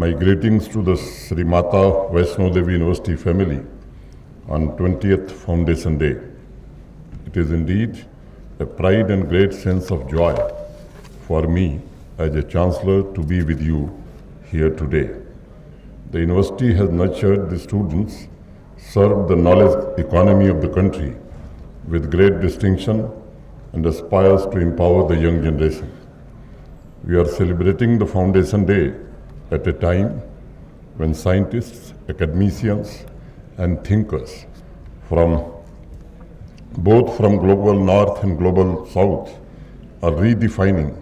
My greetings to the Sri Mata Vaishno Devi University family on 20th Foundation Day. It is indeed a pride and great sense of joy for me as a Chancellor to be with you here today. The university has nurtured the students, served the knowledge economy of the country with great distinction and aspires to empower the young generation. We are celebrating the Foundation Day at a time when scientists, academicians, and thinkers both from global north and global south are redefining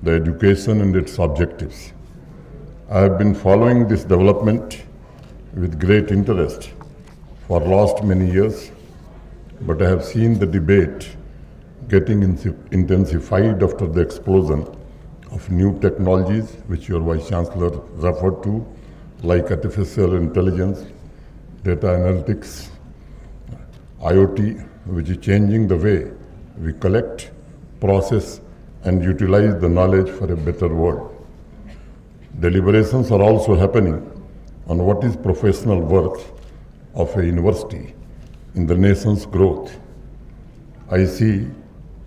the education and its objectives. I have been following this development with great interest for last many years, but I have seen the debate getting intensified after the explosion of new technologies, which your Vice Chancellor referred to, like artificial intelligence, data analytics, IoT, which is changing the way we collect, process, and utilize the knowledge for a better world. Deliberations are also happening on what is professional worth of a university in the nation's growth. I see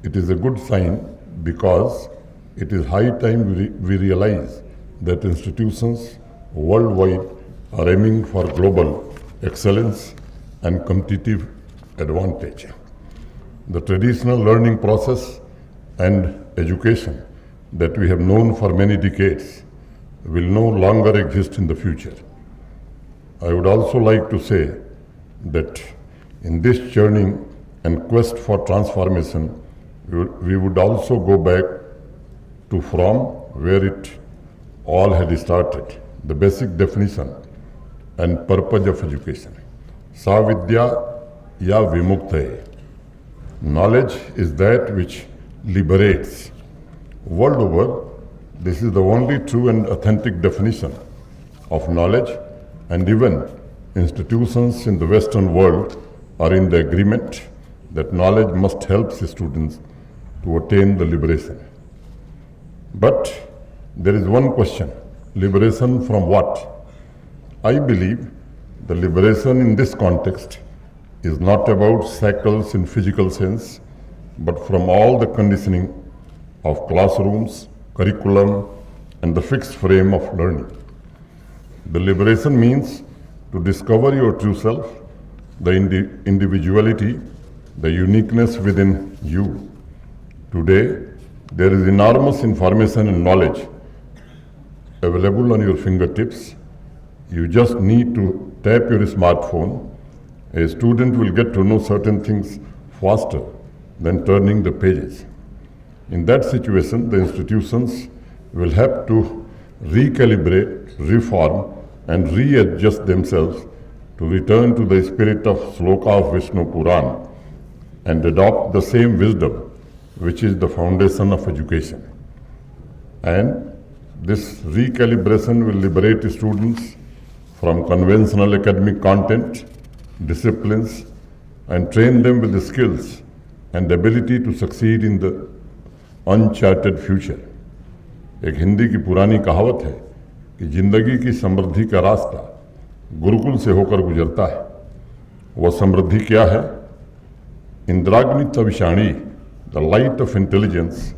it is a good sign because it is high time we realize that institutions worldwide are aiming for global excellence and competitive advantage. The traditional learning process and education that we have known for many decades will no longer exist in the future. I would also like to say that in this churning and quest for transformation, we would also go back to from where it all had started, the basic definition and purpose of education. Sa vidya ya vimukta. Knowledge is that which liberates. World over, this is the only true and authentic definition of knowledge, and even institutions in the Western world are in the agreement that knowledge must help the students to attain the liberation. But there is one question, liberation from what? I believe the liberation in this context is not about shackles in physical sense, but from all the conditioning of classrooms, curriculum, and the fixed frame of learning. The liberation means to discover your true self, the individuality, the uniqueness within you. Today, there is enormous information and knowledge available on your fingertips. You just need to tap your smartphone. A student will get to know certain things faster than turning the pages. In that situation, the institutions will have to recalibrate, reform, and readjust themselves to return to the spirit of Sloka of Vishnu Puran and adopt the same wisdom which is the foundation of education. And this recalibration will liberate students from conventional academic content, disciplines, and train them with the skills and ability to succeed in the uncharted future. एक हिंदी की पुरानी कहावत है कि जिंदगी की समृद्धि का रास्ता गुरुकुल से होकर गुजरता है। वह समृद्धि क्या है? Indragni तविषाणी, the light of intelligence,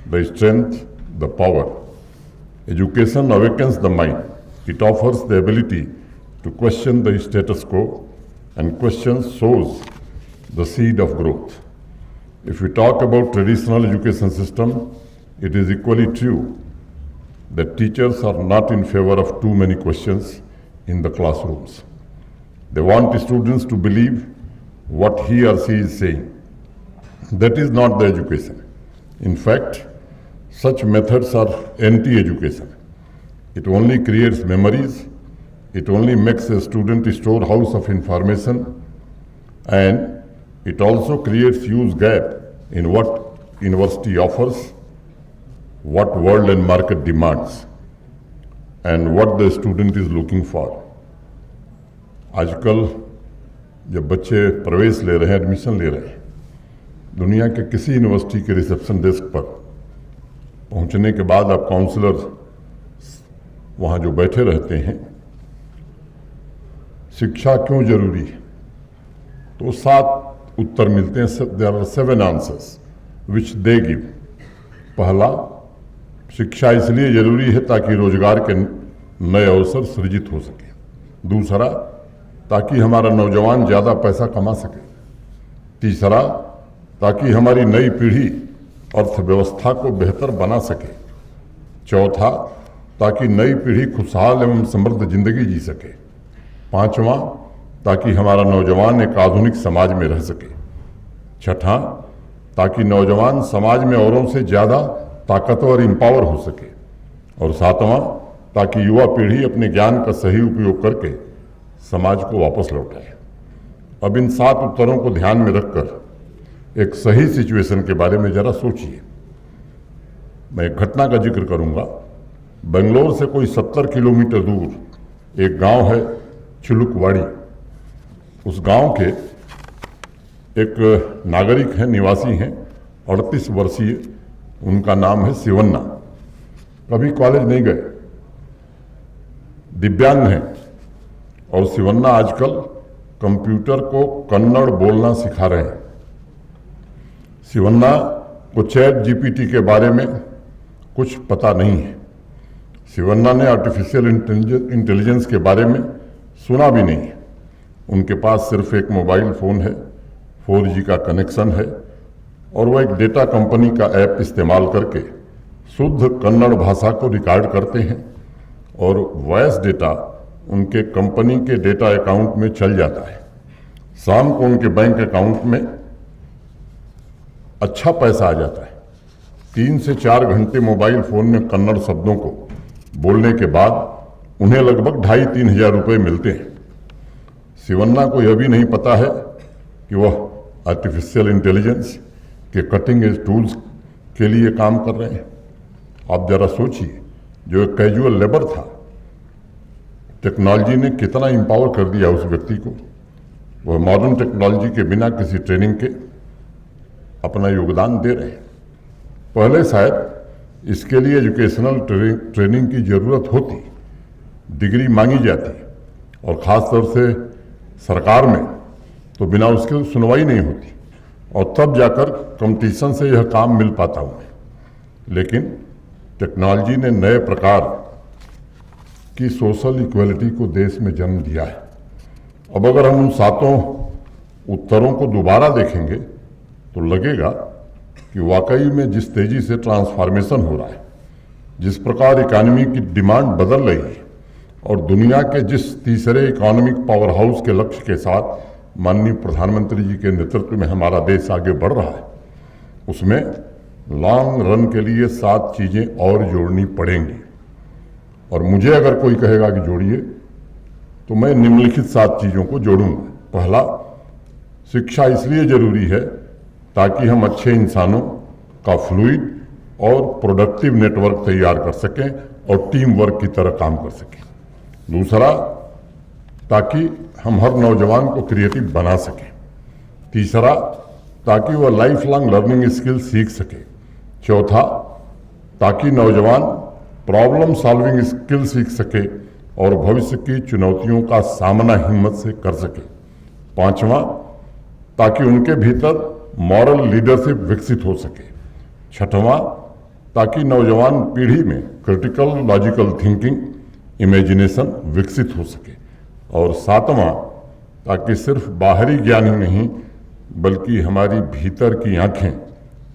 the strength, the power. Education awakens the mind. It offers the ability to question the status quo, and question sows the seed of growth. If we talk about traditional education system, it is equally true that teachers are not in favor of too many questions in the classrooms. They want students to believe what he or she is saying. That is not the education. In fact, such methods are anti-education. It only creates memories, it only makes a student a storehouse of information, and it also creates huge gap in what university offers, what world and market demands, and what the student is looking for. आजकल जब बच्चे प्रवेश ले रहे हैं, admission ले रहे हैं, दुनिया के किसी यूनिवर्सिटी के रिसेप्शन डेस्क पर पहुंचने के बाद आप काउंसलर वहाँ जो बैठे रहते हैं, शिक्षा क्यों जरूरी है, तो 7 उत्तर मिलते हैं। There are 7 answers which they give. पहला, शिक्षा इसलिए जरूरी है ताकि रोजगार के नए अवसर सृजित हो सके। दूसरा, ताकि हमारा नौजवान ज़्यादा पैसा कमा सके। तीसरा, ताकि हमारी नई पीढ़ी अर्थव्यवस्था को बेहतर बना सके। चौथा, ताकि नई पीढ़ी खुशहाल एवं समृद्ध जिंदगी जी सके। पांचवा, ताकि हमारा नौजवान एक आधुनिक समाज में रह सके। छठा, ताकि नौजवान समाज में औरों से ज़्यादा ताकतवर इंपावर हो सके। और सातवां, ताकि युवा पीढ़ी अपने ज्ञान का सही उपयोग करके समाज को वापस लौटाए। अब इन 7 उत्तरों को ध्यान में रखकर एक सही सिचुएशन के बारे में जरा सोचिए। मैं एक घटना का जिक्र करूंगा। बेंगलोर से कोई 70 किलोमीटर दूर एक गांव है चिलुकवाड़ी। उस गांव के एक नागरिक हैं, निवासी हैं, 38 वर्षीय, उनका नाम है शिवन्ना। कभी कॉलेज नहीं गए, दिव्यांग हैं, और शिवन्ना आजकल कंप्यूटर को कन्नड़ बोलना सिखा रहे हैं। शिवन्ना को चैट जीपीटी के बारे में कुछ पता नहीं है। शिवन्ना ने आर्टिफिशियल इंटेलिजेंस के बारे में सुना भी नहीं है। उनके पास सिर्फ एक मोबाइल फ़ोन है, 4G का कनेक्शन है, और वो एक डेटा कंपनी का ऐप इस्तेमाल करके शुद्ध कन्नड़ भाषा को रिकॉर्ड करते हैं और वॉइस डेटा उनके कंपनी के डेटा अकाउंट में चल जाता है। शाम को उनके बैंक अकाउंट में अच्छा पैसा आ जाता है। 3 से 4 घंटे मोबाइल फ़ोन में कन्नड़ शब्दों को बोलने के बाद उन्हें लगभग 2,500-3 हज़ार रुपये मिलते हैं। शिवन्ना को यह भी नहीं पता है कि वह आर्टिफिशियल इंटेलिजेंस के कटिंग एज टूल्स के लिए काम कर रहे हैं। आप जरा सोचिए, जो एक कैजुअल लेबर था, टेक्नोलॉजी ने कितना इंपावर कर दिया उस व्यक्ति को। वह मॉडर्न टेक्नोलॉजी के बिना किसी ट्रेनिंग के अपना योगदान दे रहे हैं। पहले शायद इसके लिए एजुकेशनल ट्रेनिंग की ज़रूरत होती, डिग्री मांगी जाती, और ख़ास तौर से सरकार में तो बिना उसके सुनवाई नहीं होती, और तब जाकर कंपटीशन से यह काम मिल पाता उन्हें। लेकिन टेक्नोलॉजी ने नए प्रकार की सोशल इक्वलिटी को देश में जन्म दिया है। अब अगर हम उन 7 उत्तरों को दोबारा देखेंगे तो लगेगा कि वाकई में जिस तेजी से ट्रांसफॉर्मेशन हो रहा है, जिस प्रकार इकॉनमी की डिमांड बदल रही है, और दुनिया के जिस तीसरे इकोनॉमिक पावर हाउस के लक्ष्य के साथ माननीय प्रधानमंत्री जी के नेतृत्व में हमारा देश आगे बढ़ रहा है, उसमें लॉन्ग रन के लिए 7 चीज़ें और जोड़नी पड़ेंगी। और मुझे अगर कोई कहेगा कि जोड़िए, तो मैं निम्नलिखित 7 चीज़ों को जोड़ूंगा। पहला, शिक्षा इसलिए जरूरी है ताकि हम अच्छे इंसानों का फ्लूइड और प्रोडक्टिव नेटवर्क तैयार कर सकें और टीम वर्क की तरह काम कर सकें। दूसरा, ताकि हम हर नौजवान को क्रिएटिव बना सकें। तीसरा, ताकि वह लाइफ लॉन्ग लर्निंग स्किल सीख सके। चौथा, ताकि नौजवान प्रॉब्लम सॉल्विंग स्किल सीख सके और भविष्य की चुनौतियों का सामना हिम्मत से कर सके। पांचवा, ताकि उनके भीतर मॉरल लीडरशिप विकसित हो सके। छठवां, ताकि नौजवान पीढ़ी में क्रिटिकल लॉजिकल थिंकिंग, इमेजिनेशन विकसित हो सके। और सातवां, ताकि सिर्फ बाहरी ज्ञान ही नहीं बल्कि हमारी भीतर की आंखें,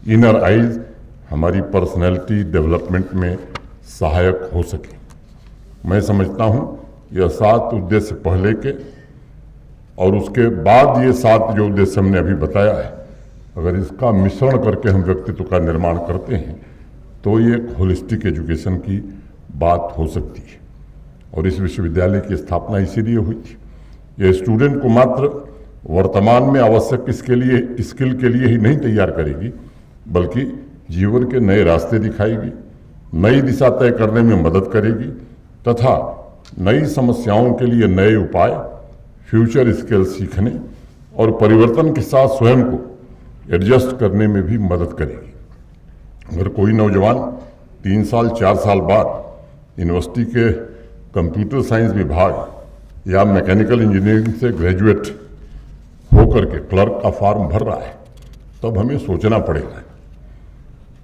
इनर आइज, हमारी पर्सनैलिटी डेवलपमेंट में सहायक हो सके। मैं समझता हूँ यह 7 उद्देश्य पहले के और उसके बाद ये 7 जो उद्देश्य हमने अभी बताया है, अगर इसका मिश्रण करके हम व्यक्तित्व का निर्माण करते हैं तो ये एक होलिस्टिक एजुकेशन की बात हो सकती है। और इस विश्वविद्यालय की स्थापना इसीलिए हुई थी। ये स्टूडेंट को मात्र वर्तमान में आवश्यक स्किल के लिए ही नहीं तैयार करेगी, बल्कि जीवन के नए रास्ते दिखाएगी, नई दिशा तय करने में मदद करेगी तथा नई समस्याओं के लिए नए उपाय, फ्यूचर स्किल सीखने और परिवर्तन के साथ स्वयं को एडजस्ट करने में भी मदद करेगी। अगर कोई नौजवान 3 साल 4 साल बाद यूनिवर्सिटी के कंप्यूटर साइंस विभाग या मैकेनिकल इंजीनियरिंग से ग्रेजुएट होकर के क्लर्क का फॉर्म भर रहा है, तब हमें सोचना पड़ेगा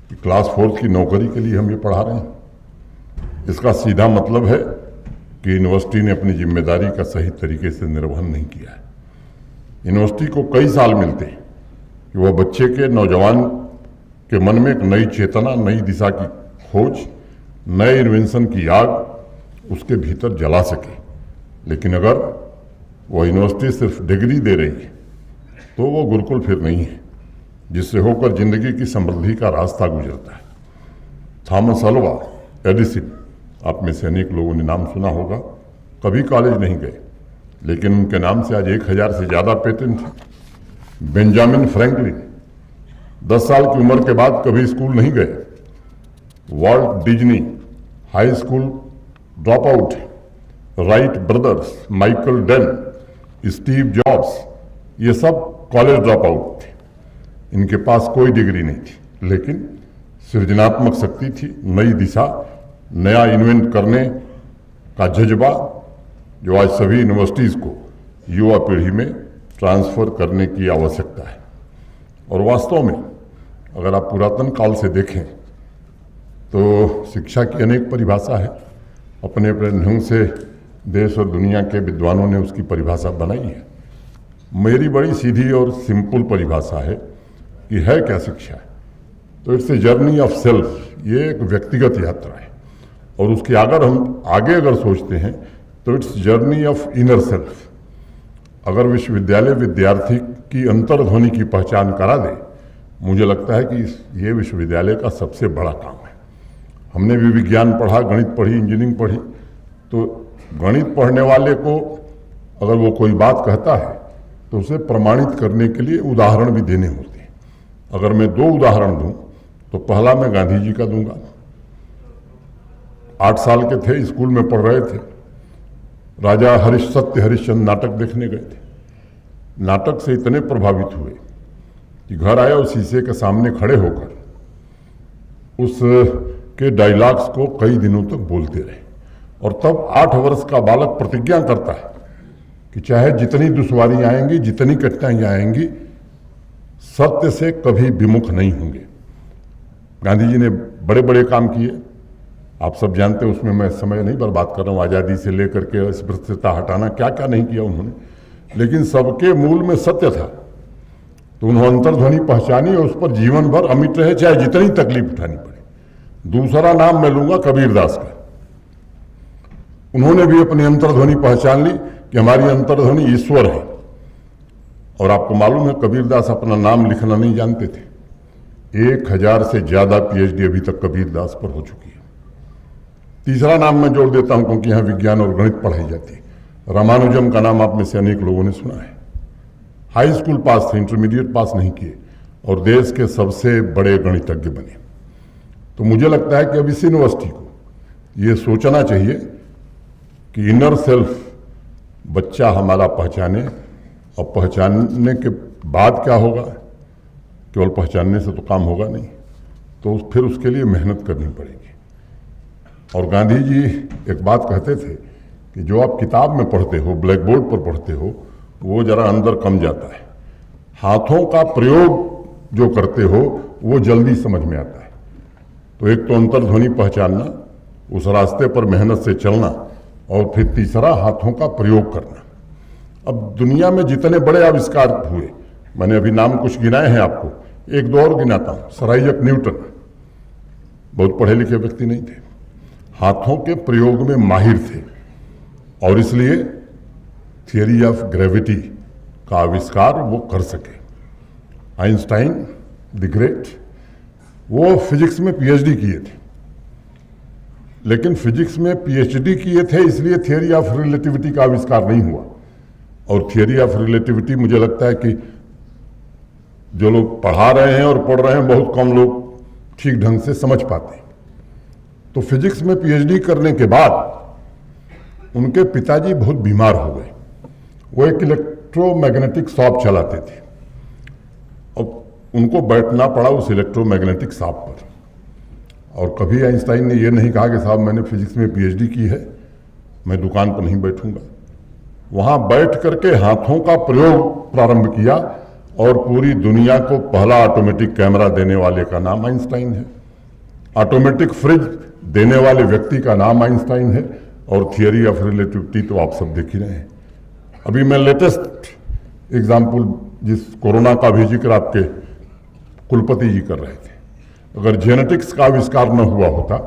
कि क्लास 4 की नौकरी के लिए हम ये पढ़ा रहे हैं। इसका सीधा मतलब है कि यूनिवर्सिटी ने अपनी जिम्मेदारी का सही तरीके से निर्वहन नहीं किया है। यूनिवर्सिटी को कई साल मिलते हैं कि वह बच्चे के, नौजवान के मन में एक नई चेतना, नई दिशा की खोज, नए इन्वेंशन की आग उसके भीतर जला सके। लेकिन अगर वह यूनिवर्सिटी सिर्फ डिग्री दे रही है तो वो गुरुकुल फिर नहीं है जिससे होकर जिंदगी की समृद्धि का रास्ता गुजरता है। थॉमस अल्वा एडिसन, आप में से अनेक लोगों ने नाम सुना होगा, कभी कॉलेज नहीं गए लेकिन उनके नाम से आज 1000 से ज़्यादा पेटेंट हैं। बेंजामिन फ्रैंकलिन 10 साल की उम्र के बाद कभी स्कूल नहीं गए। Walt Disney high school drop out. Wright Brothers, Michael Dell, Steve Jobs, ये सब कॉलेज ड्रॉप आउट थे। इनके पास कोई डिग्री नहीं थी लेकिन सृजनात्मक शक्ति थी, नई दिशा, नया इन्वेंट करने का जज्बा जो आज सभी यूनिवर्सिटीज़ को युवा पीढ़ी में ट्रांसफ़र करने की आवश्यकता है। और वास्तव में अगर आप पुरातन काल से देखें तो शिक्षा की अनेक परिभाषा है। अपने अपने ढंग से देश और दुनिया के विद्वानों ने उसकी परिभाषा बनाई है। मेरी बड़ी सीधी और सिंपल परिभाषा है कि है क्या शिक्षा? तो it's a journey of self, ये एक व्यक्तिगत यात्रा है। और उसके हम आगे अगर सोचते हैं तो it's journey of inner self. अगर विश्वविद्यालय विद्यार्थी की अंतर्ध्वनि की पहचान करा दे, मुझे लगता है कि ये विश्वविद्यालय का सबसे बड़ा काम है। हमने भी विज्ञान पढ़ा, गणित पढ़ी, इंजीनियरिंग पढ़ी, तो गणित पढ़ने वाले को अगर वो कोई बात कहता है तो उसे प्रमाणित करने के लिए उदाहरण भी देने होते हैं। अगर मैं 2 उदाहरण दूं तो पहला मैं गांधी जी का दूंगा। 8 साल के थे, स्कूल में पढ़ रहे थे, राजा सत्य हरिश्चंद्र नाटक देखने गए थे। नाटक से इतने प्रभावित हुए कि घर आए और शीशे के सामने खड़े होकर उसके डायलॉग्स को कई दिनों तक बोलते रहे। और तब 8 वर्ष का बालक प्रतिज्ञा करता है कि चाहे जितनी दुश्वारी आएंगी, जितनी कठिनाइयाँ आएंगी, सत्य से कभी विमुख नहीं होंगे। गांधी जी ने बड़े बड़े काम किए, आप सब जानते हैं, उसमें मैं समय नहीं बर्बाद कर रहा हूँ। आज़ादी से लेकर के अस्पृश्यता हटाना, क्या क्या नहीं किया उन्होंने, लेकिन सबके मूल में सत्य था। तो उन्होंने अंतर्ध्वनि पहचानी और उस पर जीवन भर अमिट रहे, चाहे जितनी तकलीफ उठानी पड़े। दूसरा नाम मैं लूंगा कबीरदास का। उन्होंने भी अपनी अंतर्ध्वनि पहचान ली कि हमारी अंतर्ध्वनि ईश्वर है। और आपको मालूम है कबीरदास अपना नाम लिखना नहीं जानते थे। 1000 से ज़्यादा PhD अभी तक कबीरदास पर हो चुकी है। तीसरा नाम मैं जोड़ देता हूं क्योंकि यहाँ विज्ञान और गणित पढ़ाई जाती है। रामानुजम का नाम आप में से अनेक लोगों ने सुना है। हाई स्कूल पास थे, इंटरमीडिएट पास नहीं किए और देश के सबसे बड़े गणितज्ञ बने। तो मुझे लगता है कि अब इस यूनिवर्सिटी को ये सोचना चाहिए कि इनर सेल्फ बच्चा हमारा पहचाने, और पहचानने के बाद क्या होगा, केवल पहचानने से तो काम होगा नहीं, तो फिर उसके लिए मेहनत करनी पड़ेगी। और गांधी जी एक बात कहते थे कि जो आप किताब में पढ़ते हो, ब्लैक बोर्ड पर पढ़ते हो, वो जरा अंदर कम जाता है। हाथों का प्रयोग जो करते हो वो जल्दी समझ में आता है। तो एक तो अंतर्ध्वनि पहचानना, उस रास्ते पर मेहनत से चलना, और फिर तीसरा हाथों का प्रयोग करना। अब दुनिया में जितने बड़े आविष्कार हुए, मैंने अभी नाम कुछ गिनाए हैं आपको, 1-2 और गिनाता हूँ। सर आइजैक न्यूटन बहुत पढ़े लिखे व्यक्ति नहीं थे, हाथों के प्रयोग में माहिर थे, और इसलिए थियरी ऑफ ग्रेविटी का आविष्कार वो कर सके। आइंस्टाइन द ग्रेट, वो फिजिक्स में PhD किए थे, लेकिन फिजिक्स में PhD किए थे इसलिए थियरी ऑफ रिलेटिविटी का आविष्कार नहीं हुआ। और थियरी ऑफ रिलेटिविटी मुझे लगता है कि जो लोग पढ़ा रहे हैं और पढ़ रहे हैं, बहुत कम लोग ठीक ढंग से समझ पाते हैं। तो फिजिक्स में PhD करने के बाद उनके पिताजी बहुत बीमार हो गए। वो एक इलेक्ट्रोमैग्नेटिक शॉप चलाते थे और उनको बैठना पड़ा उस इलेक्ट्रोमैग्नेटिक शॉप पर। और कभी आइंस्टाइन ने ये नहीं कहा कि साहब मैंने फिजिक्स में PhD की है मैं दुकान पर नहीं बैठूंगा। वहां बैठ करके हाथों का प्रयोग प्रारंभ किया और पूरी दुनिया को पहला ऑटोमेटिक कैमरा देने वाले का नाम आइंस्टाइन है, ऑटोमेटिक फ्रिज देने वाले व्यक्ति का नाम आइंस्टाइन है, और थियरी ऑफ रिलेटिविटी तो आप सब देख ही रहे हैं। अभी मैं लेटेस्ट एग्जाम्पल जिस कोरोना का भी जिक्र आपके कुलपति जी कर रहे थे, अगर जेनेटिक्स का आविष्कार न हुआ होता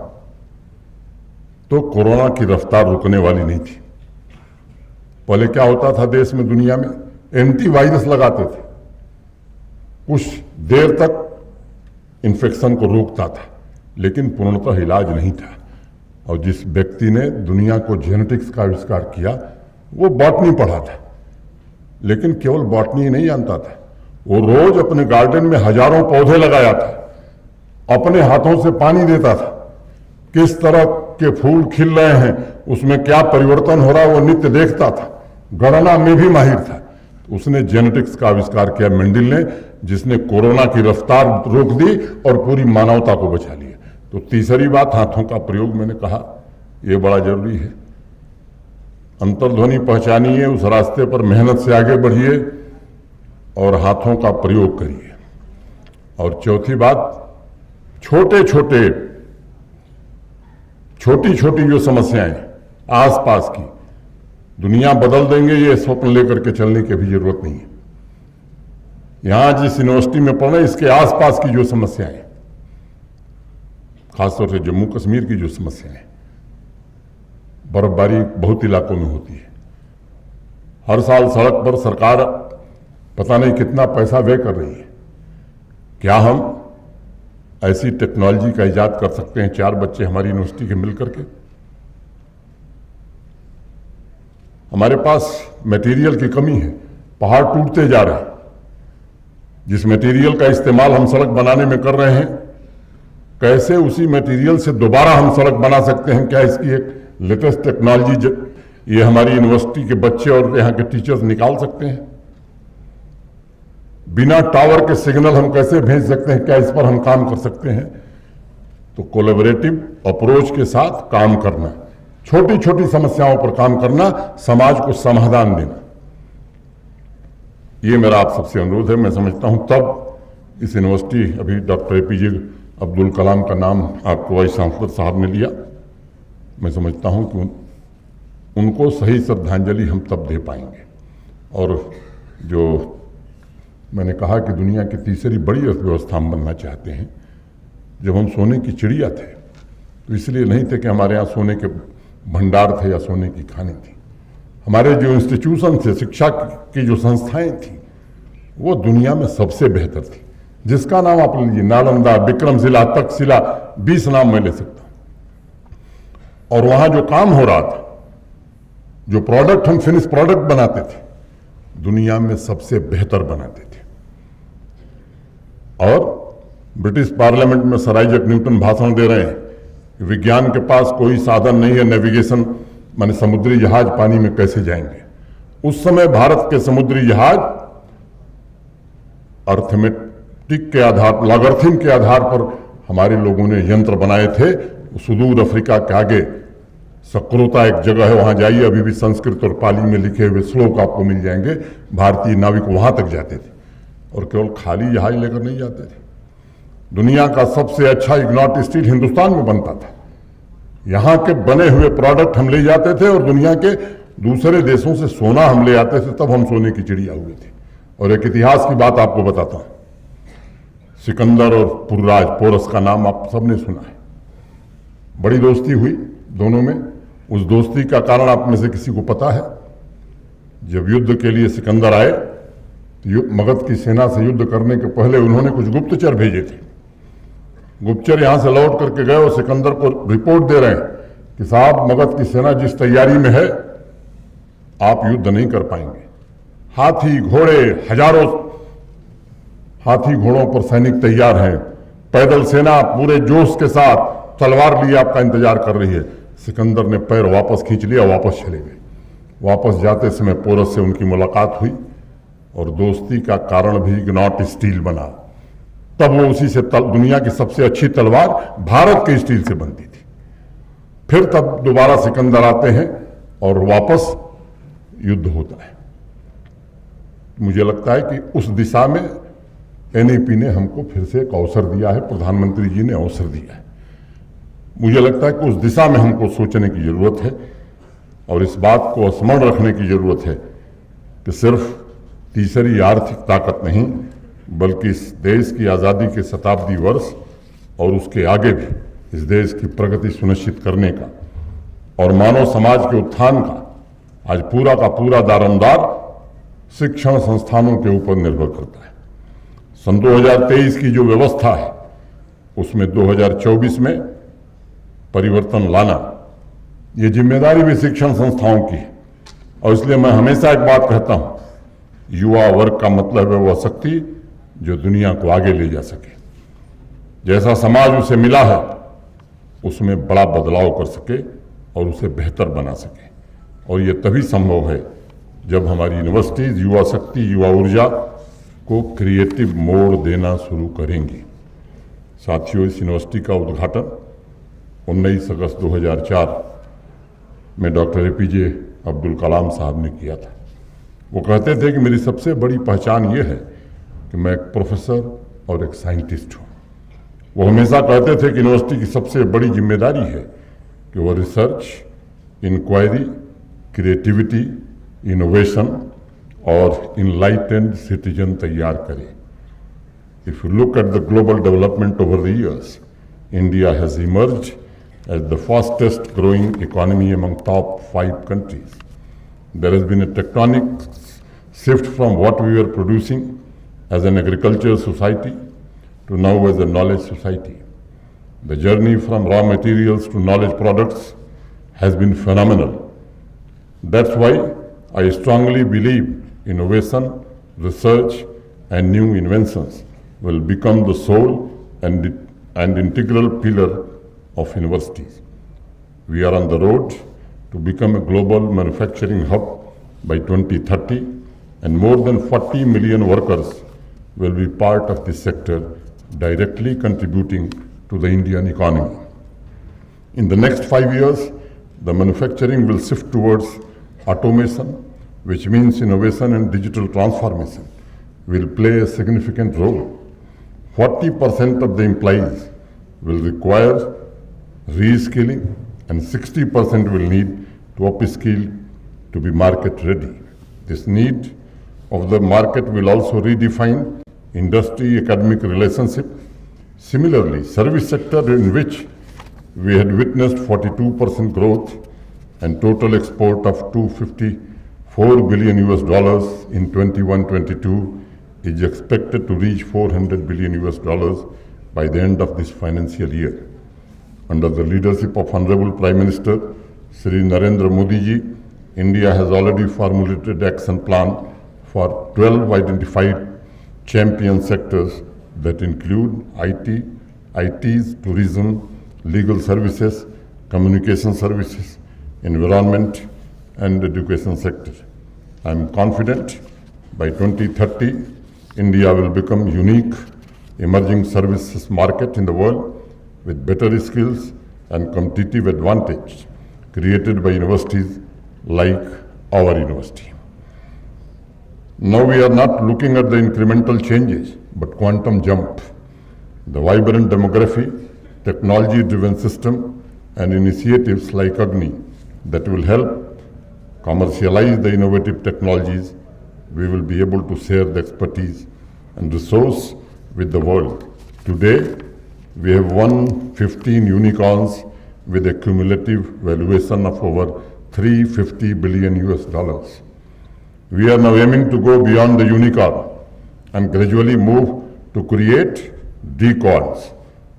तो कोरोना की रफ्तार रुकने वाली नहीं थी। पहले क्या होता था देश में, दुनिया में एंटीवायरस लगाते थे, कुछ देर तक इन्फेक्शन को रोकता था, लेकिन पूर्णतः इलाज नहीं था। और जिस व्यक्ति ने दुनिया को जेनेटिक्स का आविष्कार किया वो बॉटनी पढ़ा था, लेकिन केवल बॉटनी ही नहीं जानता था, वो रोज अपने गार्डन में हजारों पौधे लगाया था, अपने हाथों से पानी देता था, किस तरह के फूल खिल रहे हैं, उसमें क्या परिवर्तन हो रहा है वो नित्य देखता था, गणना में भी माहिर था। उसने जेनेटिक्स का आविष्कार किया मेंडल ने, जिसने कोरोना की रफ्तार रोक दी और पूरी मानवता को बचा लिया। तो तीसरी बात, हाथों का प्रयोग, मैंने कहा यह बड़ा जरूरी है। अंतर्ध्वनि पहचानिए, उस रास्ते पर मेहनत से आगे बढ़िए और हाथों का प्रयोग करिए। और चौथी बात, छोटी छोटी जो समस्याएं आसपास की, दुनिया बदल देंगे ये स्वप्न लेकर के चलने की भी जरूरत नहीं है। यहां जिस यूनिवर्सिटी में पढ़ रहे इसके आसपास की जो समस्याएं, खासतौर से जम्मू कश्मीर की जो समस्याएं, बर्फबारी बहुत इलाकों में होती है, हर साल सड़क पर सरकार पता नहीं कितना पैसा व्यय कर रही है। क्या हम ऐसी टेक्नोलॉजी का इजाद कर सकते हैं, 4 बच्चे हमारी यूनिवर्सिटी के मिलकर के? हमारे पास मटेरियल की कमी है, पहाड़ टूटते जा रहे हैं। जिस मटेरियल का इस्तेमाल हम सड़क बनाने में कर रहे हैं, कैसे उसी मटेरियल से दोबारा हम सड़क बना सकते हैं? क्या इसकी एक लेटेस्ट टेक्नोलॉजी ये हमारी यूनिवर्सिटी के बच्चे और यहाँ के टीचर्स निकाल सकते हैं? बिना टावर के सिग्नल हम कैसे भेज सकते हैं? क्या इस पर हम काम कर सकते हैं? तो कोलैबोरेटिव अप्रोच के साथ काम करना, छोटी छोटी समस्याओं पर काम करना, समाज को समाधान देना, ये मेरा आप सबसे अनुरोध है। मैं समझता हूं तब इस यूनिवर्सिटी, अभी डॉक्टर एपीजे अब्दुल कलाम का नाम आपको वाइस चांसलर साहब ने लिया, मैं समझता हूं कि उनको सही श्रद्धांजलि हम तब दे पाएंगे। और जो मैंने कहा कि दुनिया की तीसरी बड़ी अर्थव्यवस्था हम बनना चाहते हैं, जब हम सोने की चिड़िया थे तो इसलिए नहीं थे कि हमारे यहाँ सोने के भंडार थे या सोने की खानी थी। हमारे जो इंस्टीट्यूशन थे, शिक्षा की जो संस्थाएं थी, वो दुनिया में सबसे बेहतर थी। जिसका नाम आप लीजिए, नालंदा, विक्रमशिला, तक्षशिला, 20 नाम मैं ले सकता हूं। और वहां जो काम हो रहा था, जो प्रोडक्ट हम फिनिश प्रोडक्ट बनाते थे, दुनिया में सबसे बेहतर बनाते थे। और ब्रिटिश पार्लियामेंट में सर आइजैक न्यूटन भाषण दे रहे हैं, विज्ञान के पास कोई साधन नहीं है नेविगेशन, माने समुद्री जहाज पानी में कैसे जाएंगे। उस समय भारत के समुद्री जहाज अर्थमेटिक के आधार, लॉगरिथम के आधार पर हमारे लोगों ने यंत्र बनाए थे। सुदूर अफ्रीका के आगे सक्रोता एक जगह है, वहां जाइए, अभी भी संस्कृत और पाली में लिखे हुए श्लोक आपको मिल जाएंगे। भारतीय नाविक वहां तक जाते थे और केवल खाली जहाज लेकर नहीं जाते थे। दुनिया का सबसे अच्छा इग्नॉट स्टील हिंदुस्तान में बनता था। यहां के बने हुए प्रोडक्ट हम ले जाते थे और दुनिया के दूसरे देशों से सोना हम ले आते थे, तब हम सोने की चिड़िया हुए थे। और एक इतिहास की बात आपको बताता हूं, सिकंदर और पुरराज पोरस का नाम आप सबने सुना है। बड़ी दोस्ती हुई दोनों में। उस दोस्ती का कारण आप में से किसी को पता है? जब युद्ध के लिए सिकंदर आए तो मगध की सेना से युद्ध करने के पहले उन्होंने कुछ गुप्तचर भेजे थे। गुप्तचर यहां से लौट करके गए और सिकंदर को रिपोर्ट दे रहे हैं कि साहब, मगध की सेना जिस तैयारी में है आप युद्ध नहीं कर पाएंगे। हाथी घोड़े, हजारों हाथी घोड़ों पर सैनिक तैयार हैं, पैदल सेना पूरे जोश के साथ तलवार लिए आपका इंतजार कर रही है। सिकंदर ने पैर वापस खींच लिया, वापस चले गए। वापस जाते समय पोरस से उनकी मुलाकात हुई और दोस्ती का कारण भी इग्नॉट स्टील बना। तब वो उसी से दुनिया की सबसे अच्छी तलवार भारत के स्टील से बनती थी। फिर तब दोबारा सिकंदर आते हैं और वापस युद्ध होता है। मुझे लगता है कि उस दिशा में एनईपी ने हमको फिर से एक अवसर दिया है, प्रधानमंत्री जी ने अवसर दिया है। मुझे लगता है कि उस दिशा में हमको सोचने की जरूरत है और इस बात को स्मरण रखने की जरूरत है कि सिर्फ तीसरी आर्थिक ताकत नहीं, बल्कि इस देश की आज़ादी के शताब्दी वर्ष और उसके आगे भी इस देश की प्रगति सुनिश्चित करने का और मानव समाज के उत्थान का आज पूरा का पूरा दारोमदार शिक्षण संस्थानों के ऊपर निर्भर करता है। सन 2023 की जो व्यवस्था है उसमें 2024 में परिवर्तन लाना, ये जिम्मेदारी भी शिक्षण संस्थाओं की है। और इसलिए मैं हमेशा एक बात कहता हूं, युवा वर्ग का मतलब है वह शक्ति जो दुनिया को आगे ले जा सके, जैसा समाज उसे मिला है उसमें बड़ा बदलाव कर सके और उसे बेहतर बना सके। और ये तभी संभव है जब हमारी यूनिवर्सिटीज युवा शक्ति, युवा ऊर्जा को क्रिएटिव मोड़ देना शुरू करेंगी। साथियों, इस यूनिवर्सिटी का उद्घाटन 19 अगस्त 2004 में डॉक्टर एपीजे अब्दुल कलाम साहब ने किया था। वो कहते थे कि मेरी सबसे बड़ी पहचान ये है कि मैं एक प्रोफेसर और एक साइंटिस्ट हूँ। वो हमेशा कहते थे कि यूनिवर्सिटी की सबसे बड़ी जिम्मेदारी है कि वो रिसर्च, इंक्वायरी, क्रिएटिविटी, इनोवेशन और इनलाइटेंड सिटीजन तैयार करे। If you look at the global development over the years, India has emerged as the fastest growing economy among top 5 countries. There has been a tectonic shift from what we were producing as an agricultural society to now as a knowledge society. The journey from raw materials to knowledge products has been phenomenal. That's why I strongly believe innovation, research and new inventions will become the soul and integral pillar of universities. We are on the road to become a global manufacturing hub by 2030, and more than 40 million workers will be part of this sector, directly contributing to the Indian economy. In the next 5 years, the manufacturing will shift towards automation, which means innovation and digital transformation will play a significant role. 40% of the employees will require reskilling and 60% will need to upskill to be market ready. This need of the market will also redefine industry-academic relationship. Similarly, service sector, in which we had witnessed 42% growth and total export of $254 billion in 21-22, is expected to reach $400 billion by the end of this financial year. Under the leadership of Honorable Prime Minister Shri Narendra Modi ji, India has already formulated action plan for 12 identified champion sectors that include ITs, tourism, legal services, communication services, environment and education sector. I am confident by 2030, India will become unique emerging services market in the world with better skills and competitive advantage created by universities like our university. Now we are not looking at the incremental changes, but quantum jump. The vibrant demography, technology-driven system, and initiatives like Agni that will help commercialize the innovative technologies, we will be able to share the expertise and resource with the world. Today, we have won 15 unicorns with a cumulative valuation of over $350 billion. We are now aiming to go beyond the unicorn and gradually move to create decorns,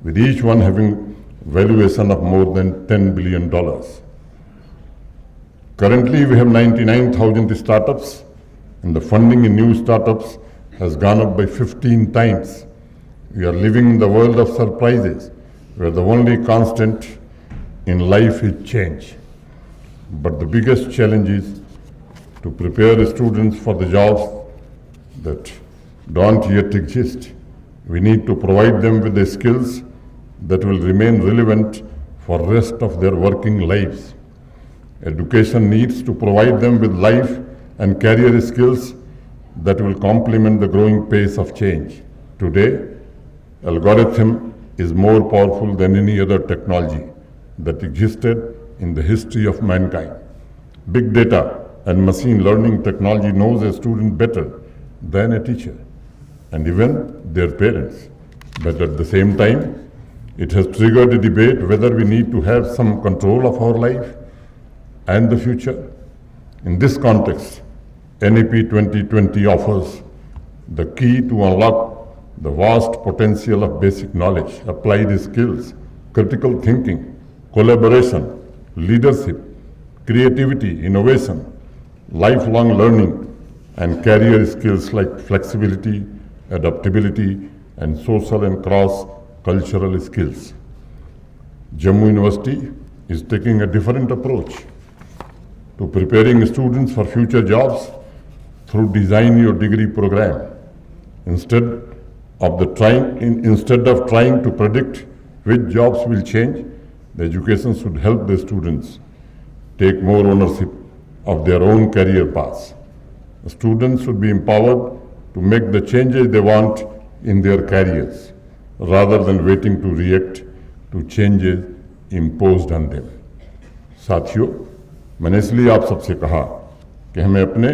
with each one having valuation of more than $10 billion. Currently, we have 99,000 startups, and the funding in new startups has gone up by 15 times. We are living in the world of surprises, where the only constant in life is change. But the biggest challenge is to prepare students for the jobs that don't yet exist. We need to provide them with the skills that will remain relevant for the rest of their working lives. Education needs to provide them with life and career skills that will complement the growing pace of change. Today, algorithm is more powerful than any other technology that existed in the history of mankind. Big data and machine learning technology knows a student better than a teacher and even their parents. But at the same time, it has triggered a debate whether we need to have some control of our life and the future. In this context, NEP 2020 offers the key to unlock the vast potential of basic knowledge, applied skills, critical thinking, collaboration, leadership, creativity, innovation, lifelong learning, and career skills like flexibility, adaptability, and social and cross-cultural skills. Jammu University is taking a different approach to preparing students for future jobs through Design Your Degree program. Instead of trying to predict which jobs will change, the education should help the students take more ownership of their own career paths. The students should be empowered to make the changes they want in their careers, rather than waiting to react to changes imposed on them. साथियों, मैंने इसलिए आप सबसे कहा कि हमें अपने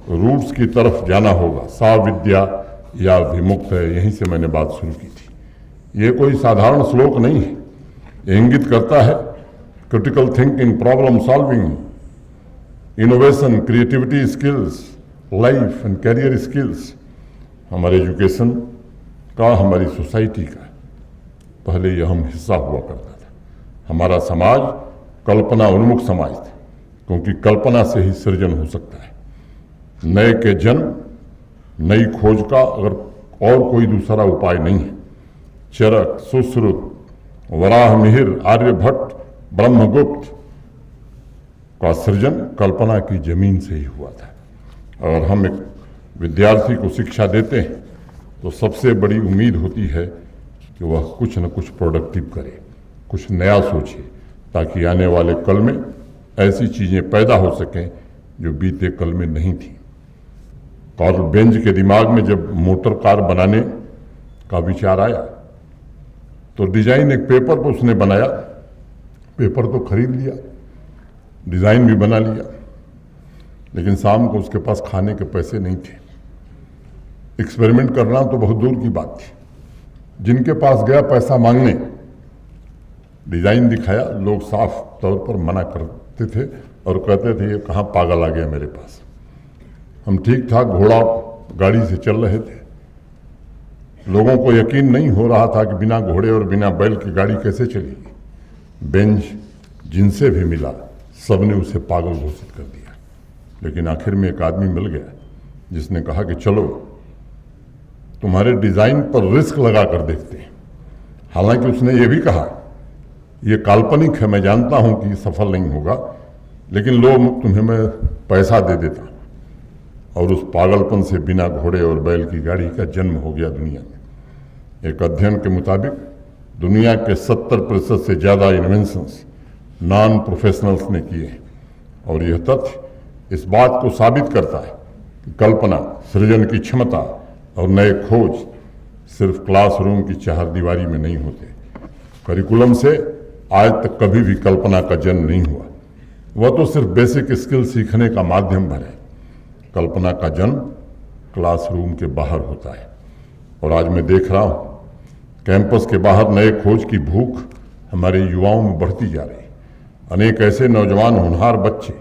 roots की तरफ जाना होगा। सा विद्या या विमुक्त है, यहीं से मैंने बात शुरू की थी। ये कोई साधारण श्लोक नहीं है, ये इंगित करता है critical thinking, problem solving, innovation, creativity skills, life and career skills. हमारे एजुकेशन का, हमारी सोसाइटी का पहले ये अहम हिस्सा हुआ करता था। हमारा समाज कल्पना उन्मुख समाज था, क्योंकि कल्पना से ही सृजन हो सकता है। नए के जन्म, नई खोज का अगर और कोई दूसरा उपाय नहीं है। चरक, सुश्रुत, वराह मिहिर, आर्यभट्ट, ब्रह्मगुप्त का सृजन कल्पना की जमीन से ही हुआ था। और हम एक विद्यार्थी को शिक्षा देते हैं तो सबसे बड़ी उम्मीद होती है कि वह कुछ न कुछ प्रोडक्टिव करे, कुछ नया सोचे, ताकि आने वाले कल में ऐसी चीज़ें पैदा हो सकें जो बीते कल में नहीं थी। कार्ल बेंज के दिमाग में जब मोटर कार बनाने का विचार आया तो डिजाइन एक पेपर पर उसने बनाया। पेपर तो खरीद लिया, डिजाइन भी बना लिया, लेकिन शाम को उसके पास खाने के पैसे नहीं थे। एक्सपेरिमेंट करना तो बहुत दूर की बात थी। जिनके पास गया पैसा मांगने, डिजाइन दिखाया, लोग साफ तौर पर मना करते थे और कहते थे ये कहाँ पागल आ गया मेरे पास। हम ठीक ठाक घोड़ा गाड़ी से चल रहे थे, लोगों को यकीन नहीं हो रहा था कि बिना घोड़े और बिना बैल की गाड़ी कैसे चलेगी। बेंज जिनसे भी मिला सबने उसे पागल घोषित कर दिया, लेकिन आखिर में एक आदमी मिल गया जिसने कहा कि चलो तुम्हारे डिजाइन पर रिस्क लगा कर देखते हैं। हालांकि उसने ये भी कहा ये काल्पनिक है, मैं जानता हूं कि सफल नहीं होगा, लेकिन लो तुम्हें मैं पैसा दे देता हूं। और उस पागलपन से बिना घोड़े और बैल की गाड़ी का जन्म हो गया दुनिया में। एक अध्ययन के मुताबिक दुनिया के 70% से ज़्यादा इन्वेंशंस नॉन प्रोफेशनल्स ने किए हैं। और यह तथ्य इस बात को साबित करता है कि कल्पना, सृजन की क्षमता और नए खोज सिर्फ क्लासरूम की चारदीवारी में नहीं होते। करिकुलम से आज तक कभी भी कल्पना का जन्म नहीं हुआ, वह तो सिर्फ बेसिक स्किल सीखने का माध्यम भर है। कल्पना का जन्म क्लासरूम के बाहर होता है। और आज मैं देख रहा हूँ कैंपस के बाहर नए खोज की भूख हमारे युवाओं में बढ़ती जा रही है। अनेक ऐसे नौजवान होनहार बच्चे,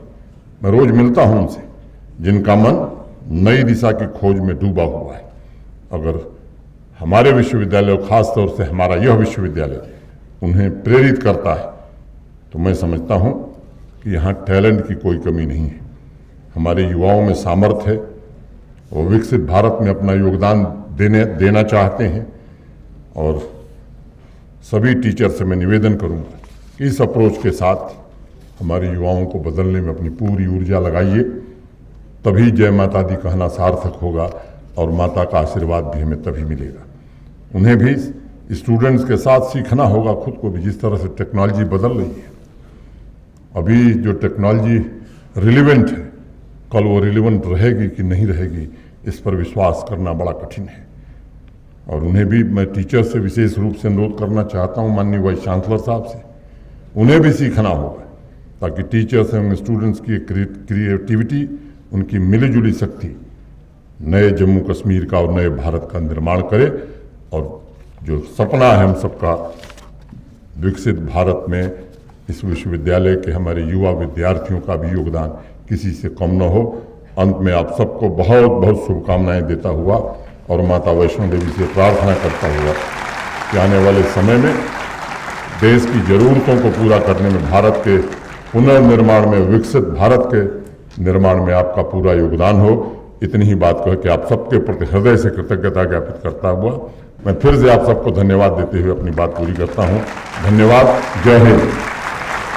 मैं रोज मिलता हूँ उनसे, जिनका मन नई दिशा की खोज में डूबा हुआ है। अगर हमारे विश्वविद्यालय, खासतौर से हमारा यह विश्वविद्यालय उन्हें प्रेरित करता है तो मैं समझता हूँ कि यहाँ टैलेंट की कोई कमी नहीं है। हमारे युवाओं में सामर्थ्य है, वो विकसित भारत में अपना योगदान देना चाहते हैं। और सभी टीचर से मैं निवेदन करूँगा कि इस अप्रोच के साथ हमारे युवाओं को बदलने में अपनी पूरी ऊर्जा लगाइए, तभी जय माता दी कहना सार्थक होगा और माता का आशीर्वाद भी हमें तभी मिलेगा। उन्हें भी स्टूडेंट्स के साथ सीखना होगा, खुद को भी, जिस तरह से टेक्नोलॉजी बदल रही है। अभी जो टेक्नोलॉजी रिलेवेंट है, कल वो रिलेवेंट रहेगी कि नहीं रहेगी, इस पर विश्वास करना बड़ा कठिन है। और उन्हें भी मैं टीचर से विशेष रूप से अनुरोध करना चाहता हूँ, माननीय वाइस चांसलर साहब से, उन्हें भी सीखना होगा, ताकि टीचर्स एवं स्टूडेंट्स की क्रिएटिविटी, उनकी मिलीजुली शक्ति नए जम्मू कश्मीर का और नए भारत का निर्माण करे। और जो सपना है हम सबका, विकसित भारत में इस विश्वविद्यालय के हमारे युवा विद्यार्थियों का भी योगदान किसी से कम न हो। अंत में आप सबको बहुत बहुत शुभकामनाएं देता हुआ और माता वैष्णो देवी से प्रार्थना करता हुआ कि आने वाले समय में देश की जरूरतों को पूरा करने में, भारत के पुनर्निर्माण में, विकसित भारत के निर्माण में आपका पूरा योगदान हो। इतनी ही बात कह के आप सबके प्रति हृदय से कृतज्ञता ज्ञापित करता हुआ मैं फिर से आप सबको धन्यवाद देते हुए अपनी बात पूरी करता हूँ। धन्यवाद। जय हिंद।